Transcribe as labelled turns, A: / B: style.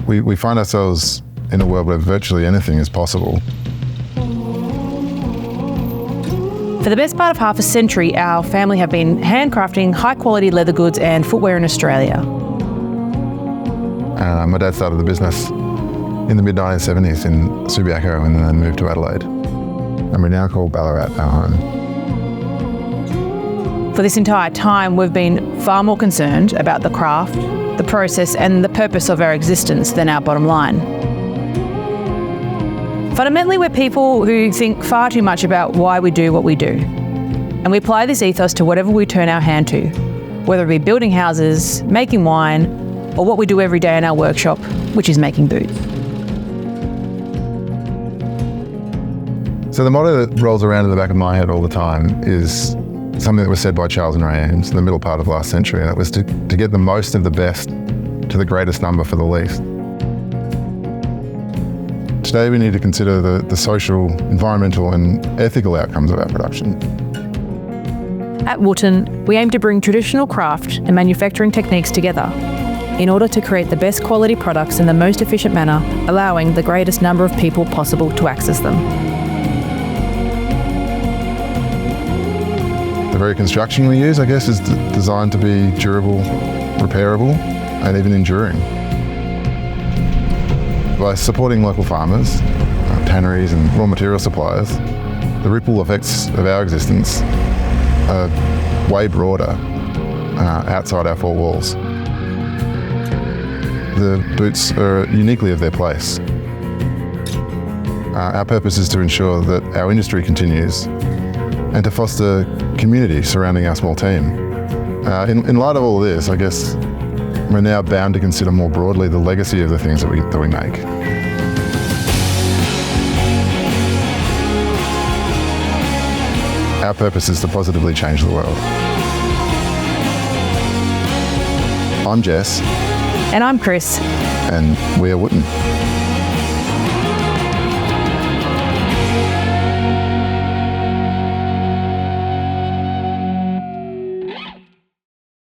A: we find ourselves in a world where virtually anything is possible.
B: For the best part of half a century, our family have been handcrafting high-quality leather goods and footwear in Australia.
A: My dad started the business in the mid-1970s in Subiaco and then moved to Adelaide. And we now call Ballarat our home.
B: For this entire time, we've been far more concerned about the craft, the process and the purpose of our existence than our bottom line. Fundamentally, we're people who think far too much about why we do what we do. And we apply this ethos to whatever we turn our hand to, whether it be building houses, making wine, or what we do every day in our workshop, which is making boots.
A: So the motto that rolls around in the back of my head all the time is something that was said by Charles and Ray Eames in the middle part of last century, and that was to get the most of the best to the greatest number for the least. Today we need to consider the social, environmental and ethical outcomes of our production.
B: At Wootten, we aim to bring traditional craft and manufacturing techniques together in order to create the best quality products in the most efficient manner, allowing the greatest number of people possible to access them.
A: The very construction we use, I guess, is designed to be durable, repairable and even enduring. By supporting local farmers, tanneries and raw material suppliers, the ripple effects of our existence are way broader outside our four walls. The boots are uniquely of their place. Our purpose is to ensure that our industry continues and to foster community surrounding our small team. In light of all of this, I guess we're now bound to consider more broadly the legacy of the things that we make. Our purpose is to positively change the world. I'm Jess.
B: And I'm Chris.
A: And we are Wootten.